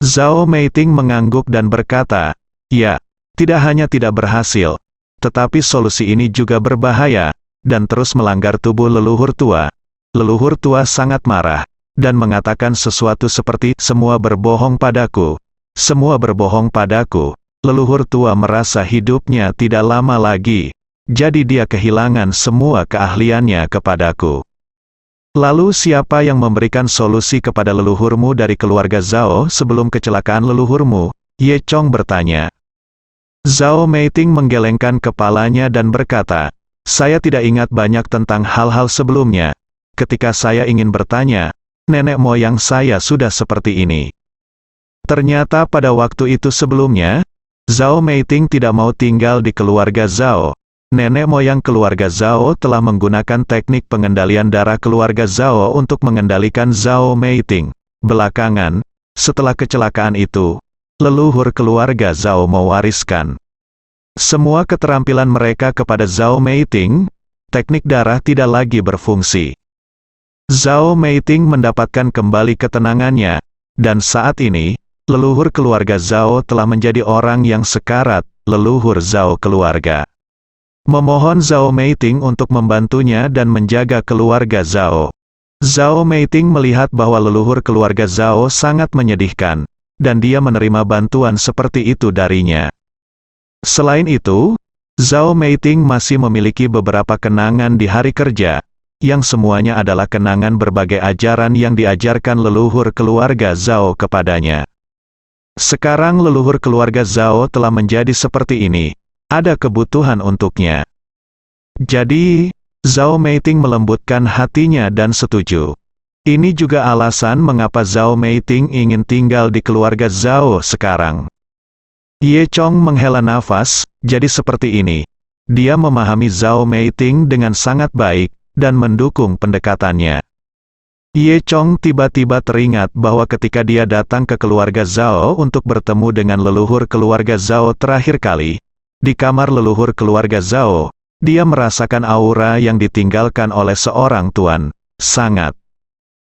Zhao Meiting mengangguk dan berkata, ya, tidak hanya tidak berhasil, tetapi solusi ini juga berbahaya, dan terus melanggar tubuh leluhur tua. Leluhur tua sangat marah, dan mengatakan sesuatu seperti, semua berbohong padaku. Semua berbohong padaku. Leluhur tua merasa hidupnya tidak lama lagi, jadi dia kehilangan semua keahliannya kepadaku. Lalu siapa yang memberikan solusi kepada leluhurmu dari keluarga Zhao sebelum kecelakaan leluhurmu? Ye Chong bertanya. Zhao Meiting menggelengkan kepalanya dan berkata, saya tidak ingat banyak tentang hal-hal sebelumnya. Ketika saya ingin bertanya, nenek moyang saya sudah seperti ini. Ternyata pada waktu itu sebelumnya, Zhao Meiting tidak mau tinggal di keluarga Zhao. Nenek moyang keluarga Zhao telah menggunakan teknik pengendalian darah keluarga Zhao untuk mengendalikan Zhao Meiting. Belakangan, setelah kecelakaan itu, leluhur keluarga Zhao mewariskan semua keterampilan mereka kepada Zhao Meiting. Teknik darah tidak lagi berfungsi. Zhao Meiting mendapatkan kembali ketenangannya, dan saat ini, leluhur keluarga Zhao telah menjadi orang yang sekarat, leluhur Zhao keluarga. Memohon Zhao Meiting untuk membantunya dan menjaga keluarga Zhao. Zhao Meiting melihat bahwa leluhur keluarga Zhao sangat menyedihkan, dan dia menerima bantuan seperti itu darinya. Selain itu, Zhao Meiting masih memiliki beberapa kenangan di hari kerja, yang semuanya adalah kenangan berbagai ajaran yang diajarkan leluhur keluarga Zhao kepadanya. Sekarang leluhur keluarga Zhao telah menjadi seperti ini, ada kebutuhan untuknya. Jadi, Zhao Meiting melembutkan hatinya dan setuju. Ini juga alasan mengapa Zhao Meiting ingin tinggal di keluarga Zhao sekarang. Ye Chong menghela nafas, jadi seperti ini. Dia memahami Zhao Meiting dengan sangat baik, dan mendukung pendekatannya. Ye Chong tiba-tiba teringat bahwa ketika dia datang ke keluarga Zhao untuk bertemu dengan leluhur keluarga Zhao terakhir kali, di kamar leluhur keluarga Zhao, dia merasakan aura yang ditinggalkan oleh seorang tuan. Sangat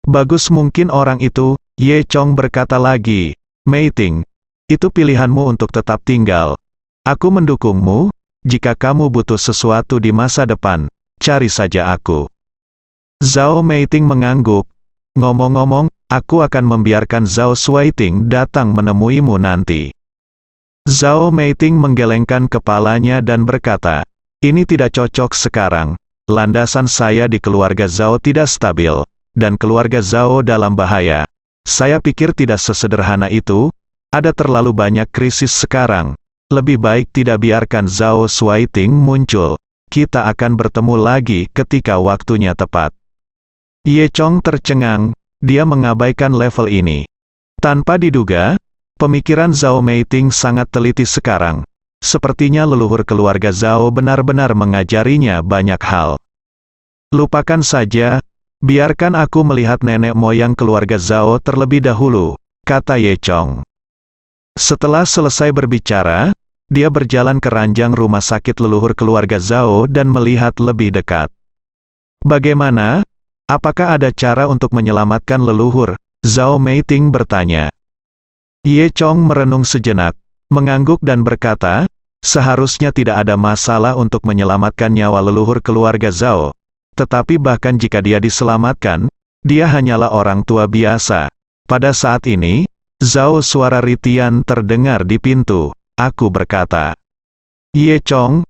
bagus mungkin orang itu, Ye Chong berkata lagi, Meiting, itu pilihanmu untuk tetap tinggal. Aku mendukungmu, jika kamu butuh sesuatu di masa depan, cari saja aku. Zhao Meiting mengangguk. Ngomong-ngomong, aku akan membiarkan Zhao Shuaiting datang menemuimu nanti. Zhao Meiting menggelengkan kepalanya dan berkata, ini tidak cocok sekarang. Landasan saya di keluarga Zhao tidak stabil, dan keluarga Zhao dalam bahaya. Saya pikir tidak sesederhana itu, ada terlalu banyak krisis sekarang. Lebih baik tidak biarkan Zhao Shuaiting muncul. Kita akan bertemu lagi ketika waktunya tepat. Ye Chong tercengang, dia mengabaikan level ini. Tanpa diduga, pemikiran Zhao Meiting sangat teliti sekarang. Sepertinya leluhur keluarga Zhao benar-benar mengajarinya banyak hal. Lupakan saja, biarkan aku melihat nenek moyang keluarga Zhao terlebih dahulu, kata Ye Chong. Setelah selesai berbicara, dia berjalan ke ranjang rumah sakit leluhur keluarga Zhao dan melihat lebih dekat. Bagaimana? Apakah ada cara untuk menyelamatkan leluhur? Zhao Meiting bertanya. Ye Chong merenung sejenak, mengangguk dan berkata, seharusnya tidak ada masalah untuk menyelamatkan nyawa leluhur keluarga Zhao. Tetapi bahkan jika dia diselamatkan, dia hanyalah orang tua biasa. Pada saat ini, Zhao, suara Ritian terdengar di pintu. Aku berkata, Ye Chong,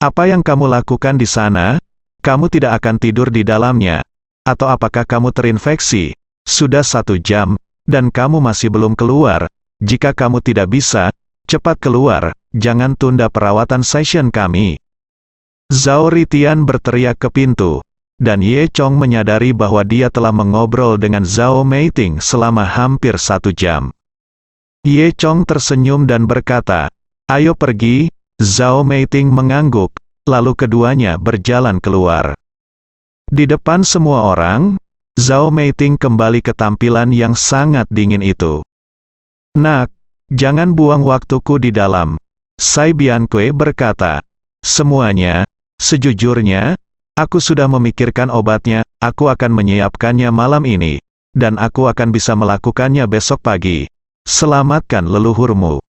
apa yang kamu lakukan di sana? Kamu tidak akan tidur di dalamnya. Atau apakah kamu terinfeksi? Sudah 1 jam, dan kamu masih belum keluar. Jika kamu tidak bisa, cepat keluar, jangan tunda perawatan session kami. Zhao Ritian berteriak ke pintu, dan Ye Chong menyadari bahwa dia telah mengobrol dengan Zhao Meiting selama hampir 1 jam. Ye Chong tersenyum dan berkata, ayo pergi. Zhao Meiting mengangguk, lalu keduanya berjalan keluar. Di depan semua orang, Zhao Meiting kembali ke tampilan yang sangat dingin itu. Nak, jangan buang waktuku di dalam. Sai Bianque berkata, semuanya, sejujurnya, aku sudah memikirkan obatnya, aku akan menyiapkannya malam ini, dan aku akan bisa melakukannya besok pagi. Selamatkan leluhurmu.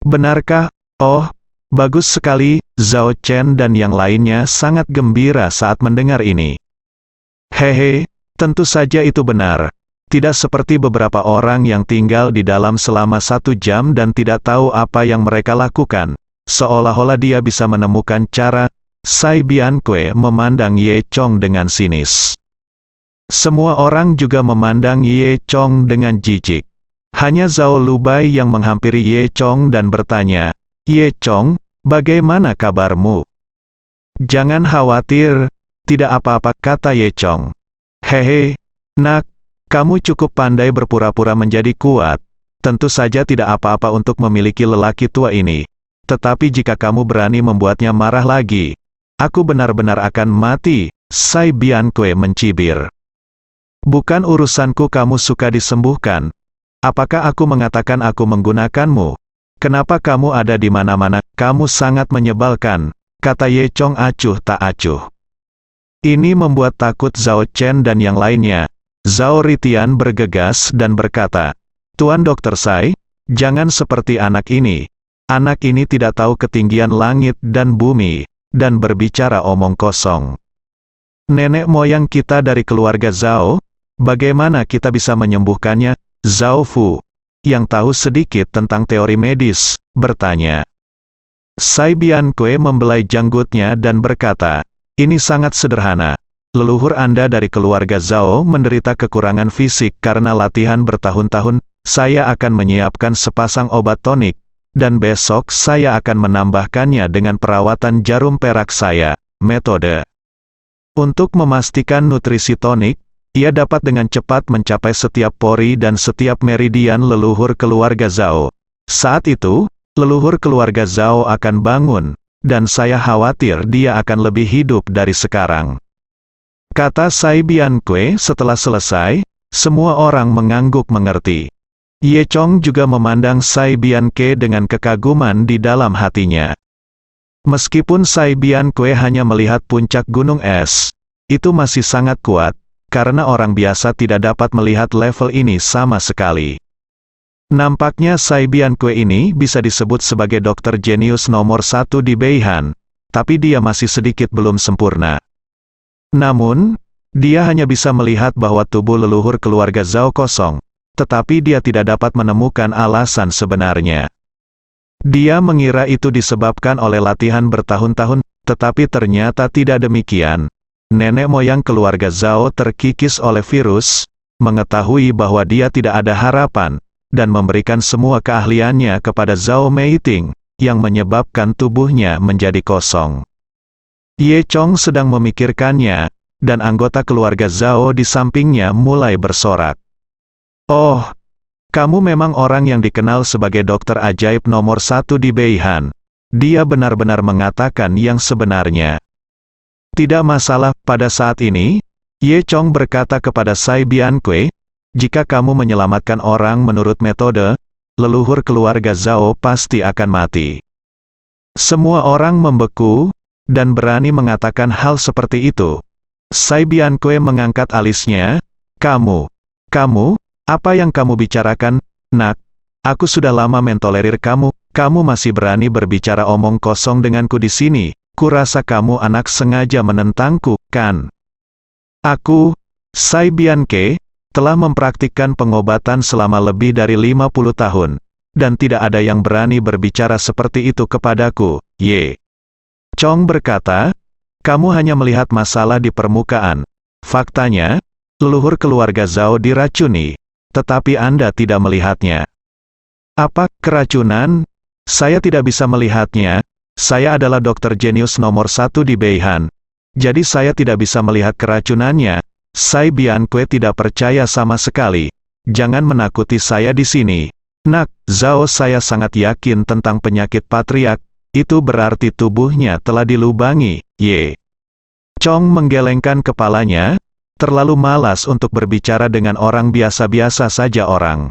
Benarkah? Oh, bagus sekali. Zhao Chen dan yang lainnya sangat gembira saat mendengar ini. Hehe, tentu saja itu benar. Tidak seperti beberapa orang yang tinggal di dalam selama 1 jam dan tidak tahu apa yang mereka lakukan. Seolah-olah dia bisa menemukan cara. Sai Bianque memandang Ye Chong dengan sinis. Semua orang juga memandang Ye Chong dengan jijik. Hanya Zhao Lubai yang menghampiri Ye Chong dan bertanya, Ye Chong, bagaimana kabarmu? Jangan khawatir, tidak apa-apa, kata Ye Chong. Hehe, nak, kamu cukup pandai berpura-pura menjadi kuat. Tentu saja tidak apa-apa untuk memiliki lelaki tua ini. Tetapi jika kamu berani membuatnya marah lagi, aku benar-benar akan mati. Sai Bianque mencibir. Bukan urusanku kamu suka disembuhkan. Apakah aku mengatakan aku menggunakanmu? Kenapa kamu ada di mana-mana? Kamu sangat menyebalkan, kata Ye Chong acuh tak acuh. Ini membuat takut Zhao Chen dan yang lainnya. Zhao Ritian bergegas dan berkata, Tuan Dr. Sai, jangan seperti anak ini. Anak ini tidak tahu ketinggian langit dan bumi, dan berbicara omong kosong. Nenek moyang kita dari keluarga Zhao, bagaimana kita bisa menyembuhkannya? Zhao Fu, yang tahu sedikit tentang teori medis, bertanya. Sai Bianque membelai janggutnya dan berkata, ini sangat sederhana. Leluhur Anda dari keluarga Zhao menderita kekurangan fisik karena latihan bertahun-tahun. Saya akan menyiapkan sepasang obat tonik, dan besok saya akan menambahkannya dengan perawatan jarum perak saya. Metode Untuk memastikan nutrisi tonik, ia dapat dengan cepat mencapai setiap pori dan setiap meridian leluhur keluarga Zhao. Saat itu, leluhur keluarga Zhao akan bangun, dan saya khawatir dia akan lebih hidup dari sekarang. Kata Sai Bianque setelah selesai, semua orang mengangguk mengerti. Ye Chong juga memandang Sai Bianque dengan kekaguman di dalam hatinya. Meskipun Sai Bianque hanya melihat puncak gunung es, itu masih sangat kuat, karena orang biasa tidak dapat melihat level ini sama sekali. Nampaknya Sai Bianque ini bisa disebut sebagai dokter jenius nomor 1 di Beihan, tapi dia masih sedikit belum sempurna. Namun, dia hanya bisa melihat bahwa tubuh leluhur keluarga Zhao kosong, tetapi dia tidak dapat menemukan alasan sebenarnya. Dia mengira itu disebabkan oleh latihan bertahun-tahun, tetapi ternyata tidak demikian. Nenek moyang keluarga Zhao terkikis oleh virus, mengetahui bahwa dia tidak ada harapan, dan memberikan semua keahliannya kepada Zhao Meiting, yang menyebabkan tubuhnya menjadi kosong. Ye Chong sedang memikirkannya, dan anggota keluarga Zhao di sampingnya mulai bersorak. Oh, kamu memang orang yang dikenal sebagai dokter ajaib nomor 1 di Beihan. Dia benar-benar mengatakan yang sebenarnya. Tidak masalah, pada saat ini, Ye Chong berkata kepada Sai Bianque, jika kamu menyelamatkan orang menurut metode, leluhur keluarga Zhao pasti akan mati. Semua orang membeku, dan berani mengatakan hal seperti itu. Sai Bianque mengangkat alisnya, kamu, apa yang kamu bicarakan, nak? Aku sudah lama mentolerir kamu masih berani berbicara omong kosong denganku di sini, kurasa kamu anak sengaja menentangku, kan? Aku, Sai Bianque, telah mempraktikkan pengobatan selama lebih dari 50 tahun, dan tidak ada yang berani berbicara seperti itu kepadaku, Ye. Chong berkata, kamu hanya melihat masalah di permukaan. Faktanya, leluhur keluarga Zhao diracuni, tetapi Anda tidak melihatnya. Apa, keracunan? Saya tidak bisa melihatnya, saya adalah dokter jenius nomor 1 di Beihan, jadi saya tidak bisa melihat keracunannya. Sai Bianque tidak percaya sama sekali. Jangan menakuti saya di sini. Nak, Zhao, saya sangat yakin tentang penyakit patriak, itu berarti tubuhnya telah dilubangi, Ye. Chong menggelengkan kepalanya, terlalu malas untuk berbicara dengan orang biasa-biasa saja orang.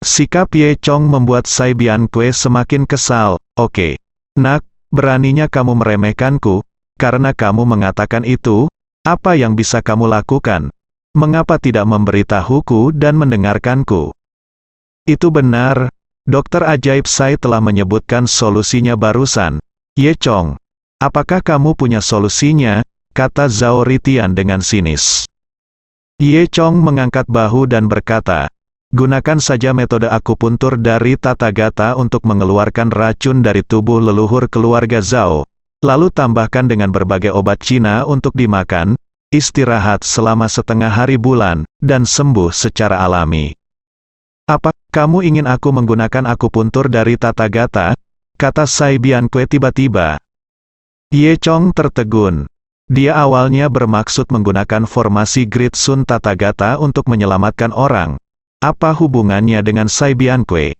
Sikap Ye Chong membuat Sai Bianque semakin kesal. Oke, nak, beraninya kamu meremehkanku, karena kamu mengatakan itu. Apa yang bisa kamu lakukan? Mengapa tidak memberitahuku dan mendengarkanku? Itu benar, dokter ajaib Sai telah menyebutkan solusinya barusan. Ye Chong, apakah kamu punya solusinya? Kata Zhao Ritian dengan sinis. Ye Chong mengangkat bahu dan berkata, gunakan saja metode akupuntur dari Tathagata untuk mengeluarkan racun dari tubuh leluhur keluarga Zhao. Lalu tambahkan dengan berbagai obat Cina untuk dimakan, istirahat selama setengah hari bulan, dan sembuh secara alami. Apa, kamu ingin aku menggunakan akupuntur dari Tathagata? Kata Sai Bianque tiba-tiba. Ye Chong tertegun. Dia awalnya bermaksud menggunakan formasi Grid Sun Tathagata untuk menyelamatkan orang. Apa hubungannya dengan Sai Bianque?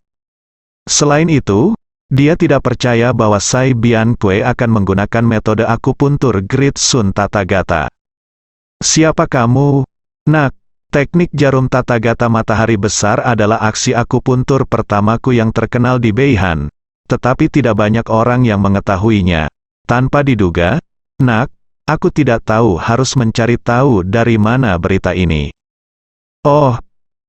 Selain itu, dia tidak percaya bahwa Sai Bianque akan menggunakan metode akupuntur Grid Sun Tathagata. Siapa kamu? Nak, teknik jarum Tathagata matahari besar adalah aksi akupuntur pertamaku yang terkenal di Beihan, tetapi tidak banyak orang yang mengetahuinya. Tanpa diduga, nak, aku tidak tahu harus mencari tahu dari mana berita ini. Oh,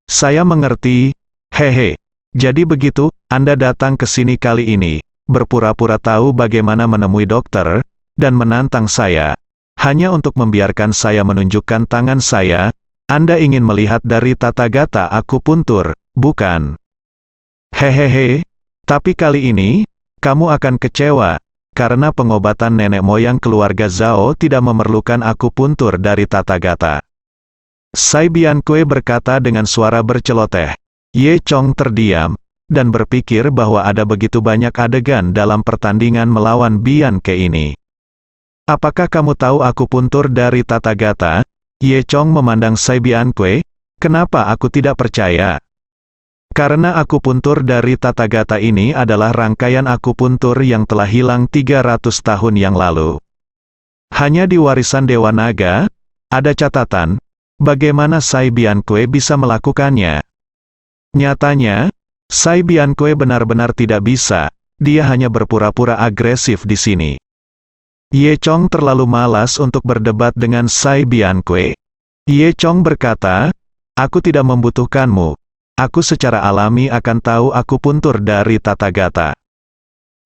saya mengerti, hehe. Jadi begitu, Anda datang ke sini kali ini, berpura-pura tahu bagaimana menemui dokter, dan menantang saya, hanya untuk membiarkan saya menunjukkan tangan saya. Anda ingin melihat dari Tathagata akupuntur, bukan? Hehehe, tapi kali ini, kamu akan kecewa, karena pengobatan nenek moyang keluarga Zhao tidak memerlukan akupuntur dari Tathagata. Sai Bianque berkata dengan suara berceloteh. Ye Chong terdiam, dan berpikir bahwa ada begitu banyak adegan dalam pertandingan melawan Bianque ini. Apakah kamu tahu akupuntur dari Tathagata? Ye Chong memandang Sai Bianque. Kenapa aku tidak percaya? Karena akupuntur dari Tathagata ini adalah rangkaian akupuntur yang telah hilang 300 tahun yang lalu. Hanya di warisan Dewa Naga, ada catatan, bagaimana Sai Bianque bisa melakukannya. Nyatanya, Sai Bianque benar-benar tidak bisa, dia hanya berpura-pura agresif di sini. Ye Chong terlalu malas untuk berdebat dengan Sai Bianque. Ye Chong berkata, aku tidak membutuhkanmu. Aku secara alami akan tahu akupuntur dari Tathagata.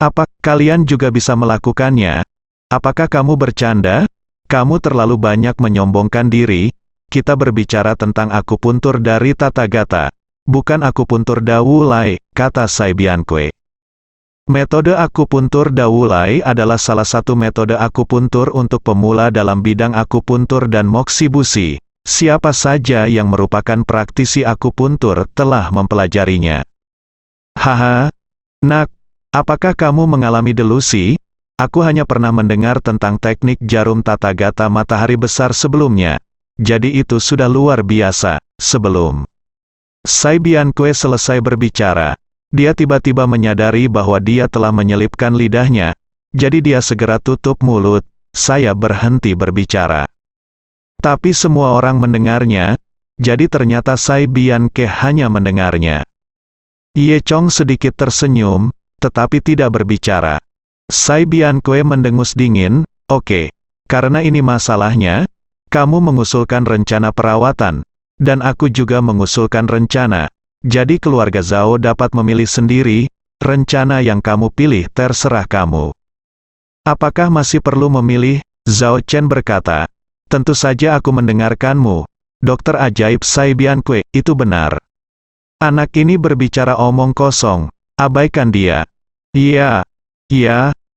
Apa kalian juga bisa melakukannya? Apakah kamu bercanda? Kamu terlalu banyak menyombongkan diri. Kita berbicara tentang akupuntur dari Tathagata, bukan akupuntur Dawulai, kata Sai Bianque. Metode akupuntur Dawulai adalah salah satu metode akupuntur untuk pemula dalam bidang akupuntur dan moksibusi. Siapa saja yang merupakan praktisi akupuntur telah mempelajarinya. Haha, nak, apakah kamu mengalami delusi? Aku hanya pernah mendengar tentang teknik jarum Tathagata matahari besar sebelumnya. Jadi itu sudah luar biasa. Sebelum Sai Bianque selesai berbicara, dia tiba-tiba menyadari bahwa dia telah menyelipkan lidahnya, jadi dia segera tutup mulut. Saya berhenti berbicara. Tapi semua orang mendengarnya, jadi ternyata Sai Bianque hanya mendengarnya. Ye Chong sedikit tersenyum, tetapi tidak berbicara. Sai Bianque mendengus dingin, oke, karena ini masalahnya, kamu mengusulkan rencana perawatan, dan aku juga mengusulkan rencana. Jadi keluarga Zhao dapat memilih sendiri, rencana yang kamu pilih terserah kamu. Apakah masih perlu memilih? Zhao Chen berkata, tentu saja aku mendengarkanmu. Dokter ajaib Sai Bianque, itu benar. Anak ini berbicara omong kosong, abaikan dia. Iya,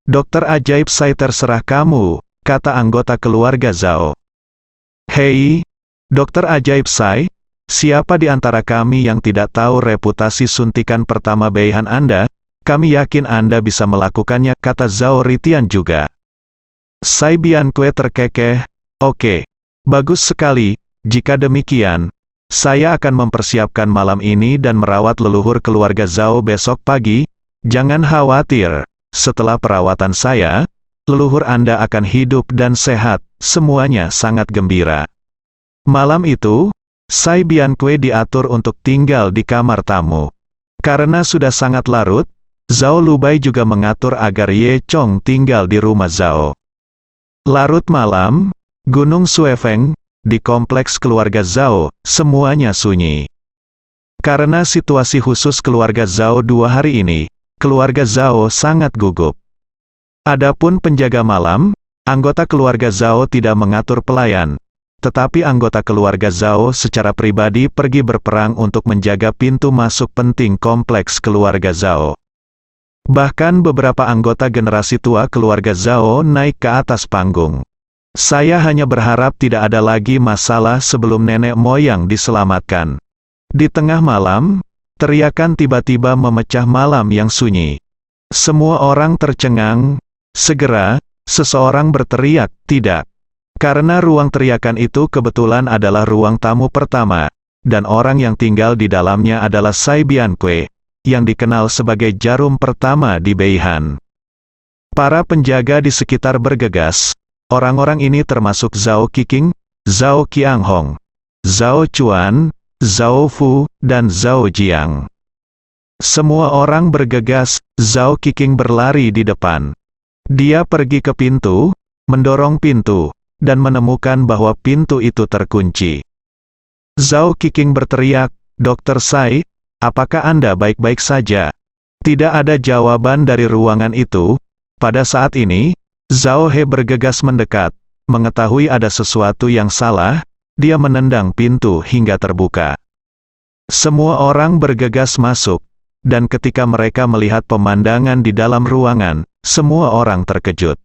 dokter ajaib Sai terserah kamu, kata anggota keluarga Zhao. Hei, dokter ajaib Sai, siapa di antara kami yang tidak tahu reputasi suntikan pertama Beihan Anda? Kami yakin Anda bisa melakukannya, kata Zhao Ritian juga. Sai Bianque terkekeh, oke, bagus sekali, jika demikian, saya akan mempersiapkan malam ini dan merawat leluhur keluarga Zhao besok pagi, jangan khawatir, setelah perawatan saya, leluhur Anda akan hidup dan sehat, semuanya sangat gembira. Malam itu, Sai Bianque diatur untuk tinggal di kamar tamu. Karena sudah sangat larut, Zhao Lubai juga mengatur agar Ye Chong tinggal di rumah Zhao. Larut malam, Gunung Suefeng, di kompleks keluarga Zhao, semuanya sunyi. Karena situasi khusus keluarga Zhao 2 hari ini, keluarga Zhao sangat gugup. Adapun penjaga malam, anggota keluarga Zhao tidak mengatur pelayan. Tetapi anggota keluarga Zhao secara pribadi pergi berperang untuk menjaga pintu masuk penting kompleks keluarga Zhao. Bahkan beberapa anggota generasi tua keluarga Zhao naik ke atas panggung. Saya hanya berharap tidak ada lagi masalah sebelum nenek moyang diselamatkan. Di tengah malam, teriakan tiba-tiba memecah malam yang sunyi. Semua orang tercengang. Segera, seseorang berteriak, tidak. Karena ruang teriakan itu kebetulan adalah ruang tamu pertama, dan orang yang tinggal di dalamnya adalah Sai Bianque, yang dikenal sebagai jarum pertama di Beihan. Para penjaga di sekitar bergegas, orang-orang ini termasuk Zhao Qiqing, Zhao Qianghong, Zhao Chuan, Zhao Fu, dan Zhao Jiang. Semua orang bergegas, Zhao Qiqing berlari di depan. Dia pergi ke pintu, mendorong pintu, dan menemukan bahwa pintu itu terkunci. Zhao Qiqing berteriak, Dokter Sai, apakah Anda baik-baik saja? Tidak ada jawaban dari ruangan itu. Pada saat ini, Zhao He bergegas mendekat, mengetahui ada sesuatu yang salah, dia menendang pintu hingga terbuka. Semua orang bergegas masuk, dan ketika mereka melihat pemandangan di dalam ruangan, semua orang terkejut.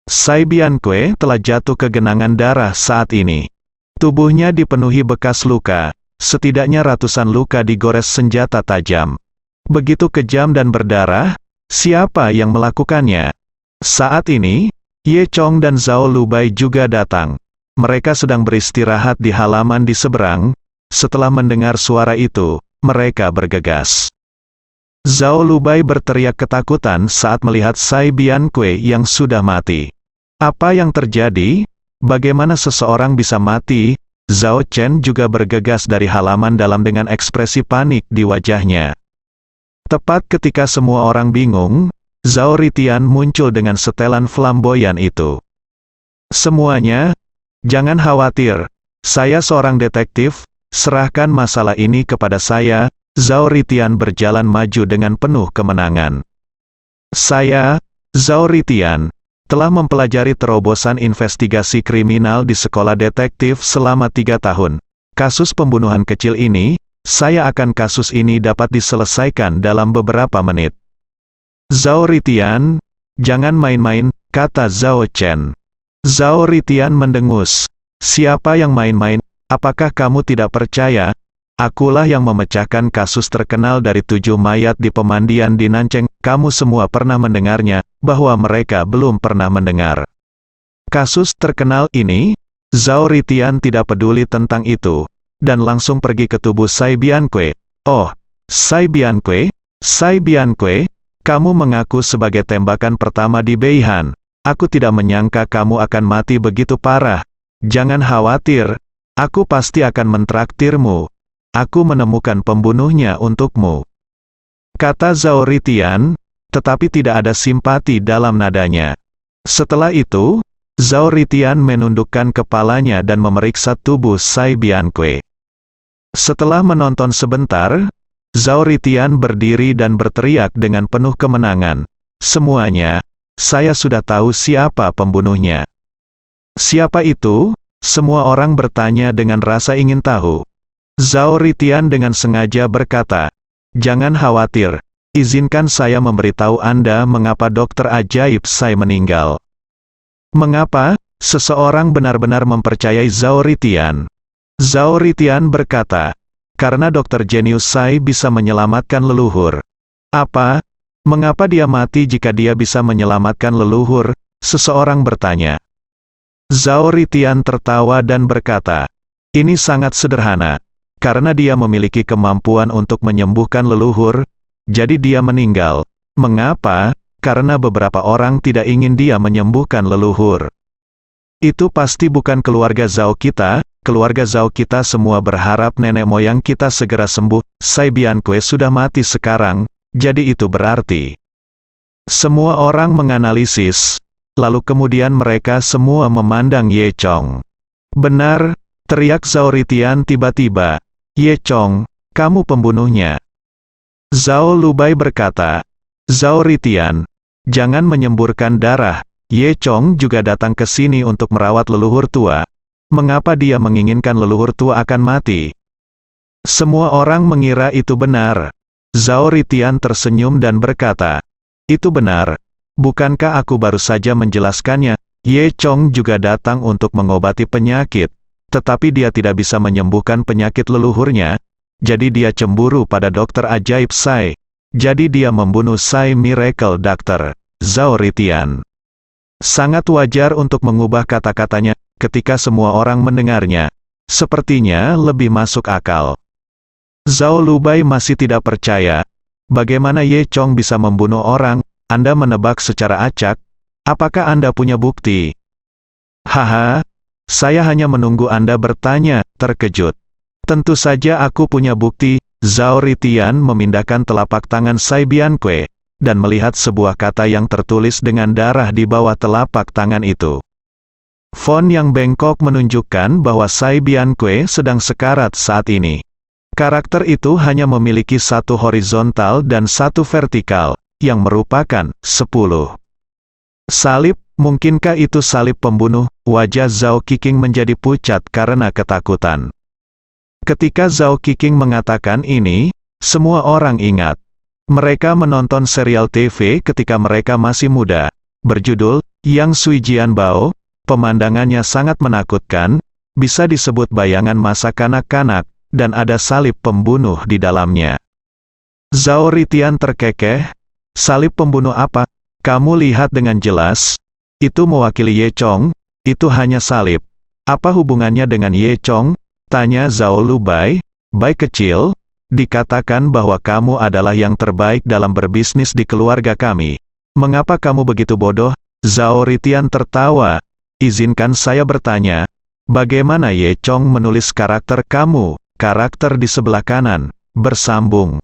Sai Bianque telah jatuh ke genangan darah saat ini. Tubuhnya dipenuhi bekas luka, setidaknya ratusan luka digores senjata tajam. Begitu kejam dan berdarah, siapa yang melakukannya? Saat ini, Ye Chong dan Zhao Lubai juga datang. Mereka sedang beristirahat di halaman di seberang. Setelah mendengar suara itu, mereka bergegas. Zhao Lubai berteriak ketakutan saat melihat Sai Bianque yang sudah mati. Apa yang terjadi? Bagaimana seseorang bisa mati? Zhao Chen juga bergegas dari halaman dalam dengan ekspresi panik di wajahnya. Tepat ketika semua orang bingung, Zhao Ritian muncul dengan setelan flamboyan itu. Semuanya, jangan khawatir, saya seorang detektif, serahkan masalah ini kepada saya. Zhao Ritian berjalan maju dengan penuh kemenangan. Saya, Zhao Ritian, telah mempelajari terobosan investigasi kriminal di sekolah detektif selama 3 tahun. Kasus pembunuhan kecil ini, saya akan kasus ini dapat diselesaikan dalam beberapa menit. Zhao Ritian, jangan main-main, kata Zhao Chen. Zhao Ritian mendengus. Siapa yang main-main? Apakah kamu tidak percaya? Akulah yang memecahkan kasus terkenal dari 7 mayat di pemandian di Nancheng. Kamu semua pernah mendengarnya, bahwa mereka belum pernah mendengar. Kasus terkenal ini, Zhao Ritian tidak peduli tentang itu, dan langsung pergi ke tubuh Sai Bianque. Oh, Sai Bianque, kamu mengaku sebagai tembakan pertama di Beihan. Aku tidak menyangka kamu akan mati begitu parah. Jangan khawatir, aku pasti akan mentraktirmu. Aku menemukan pembunuhnya untukmu. Kata Zhao Ritian, tetapi tidak ada simpati dalam nadanya. Setelah itu, Zhao Ritian menundukkan kepalanya dan memeriksa tubuh Sai Bianque. Setelah menonton sebentar, Zhao Ritian berdiri dan berteriak dengan penuh kemenangan. Semuanya, saya sudah tahu siapa pembunuhnya. Siapa itu? Semua orang bertanya dengan rasa ingin tahu. Zhao Ritian dengan sengaja berkata, jangan khawatir, izinkan saya memberitahu Anda mengapa dokter ajaib Sai meninggal. Mengapa? Seseorang benar-benar mempercayai Zhao Ritian. Zhao Ritian berkata, karena dokter jenius Sai bisa menyelamatkan leluhur. Apa? Mengapa dia mati jika dia bisa menyelamatkan leluhur? Seseorang bertanya. Zhao Ritian tertawa dan berkata, ini sangat sederhana. Karena dia memiliki kemampuan untuk menyembuhkan leluhur, jadi dia meninggal. Mengapa? Karena beberapa orang tidak ingin dia menyembuhkan leluhur. Itu pasti bukan keluarga Zhao kita. Keluarga Zhao kita semua berharap nenek moyang kita segera sembuh. Sai Bianque sudah mati sekarang, jadi itu berarti. Semua orang menganalisis, lalu kemudian mereka semua memandang Ye Chong. Benar, teriak Zhao Ritian tiba-tiba. Ye Chong, kamu pembunuhnya. Zhao Lubai berkata, Zhao Ritian, jangan menyemburkan darah. Ye Chong juga datang ke sini untuk merawat leluhur tua. Mengapa dia menginginkan leluhur tua akan mati? Semua orang mengira itu benar. Zhao Ritian tersenyum dan berkata, itu benar. Bukankah aku baru saja menjelaskannya? Ye Chong juga datang untuk mengobati penyakit. Tetapi dia tidak bisa menyembuhkan penyakit leluhurnya, jadi dia cemburu pada dokter ajaib Sai. Jadi dia membunuh Sai Miracle Doctor, Zhao Ritian. Sangat wajar untuk mengubah kata-katanya, ketika semua orang mendengarnya. Sepertinya lebih masuk akal. Zhao Lubai masih tidak percaya. Bagaimana Ye Chong bisa membunuh orang? Anda menebak secara acak? Apakah Anda punya bukti? Haha. Saya hanya menunggu Anda bertanya, terkejut. Tentu saja aku punya bukti. Zhao Ritian memindahkan telapak tangan Sai Bianque, dan melihat sebuah kata yang tertulis dengan darah di bawah telapak tangan itu. Font yang bengkok menunjukkan bahwa Sai Bianque sedang sekarat saat ini. Karakter itu hanya memiliki satu horizontal dan satu vertikal, yang merupakan 10. Salib. Mungkinkah itu salib pembunuh? Wajah Zhao Qiqing menjadi pucat karena ketakutan. Ketika Zhao Qiqing mengatakan ini, semua orang ingat. Mereka menonton serial TV ketika mereka masih muda, berjudul Yang Sui Jian Bao. Pemandangannya sangat menakutkan, bisa disebut bayangan masa kanak-kanak, dan ada salib pembunuh di dalamnya. Zhao Ritian terkekeh. Salib pembunuh apa? Kamu lihat dengan jelas. Itu mewakili Ye Chong, itu hanya salib. Apa hubungannya dengan Ye Chong? Tanya Zhao Lubai. Baik kecil, dikatakan bahwa kamu adalah yang terbaik dalam berbisnis di keluarga kami. Mengapa kamu begitu bodoh? Zhao Ritian tertawa. Izinkan saya bertanya, bagaimana Ye Chong menulis karakter kamu? Karakter di sebelah kanan, bersambung.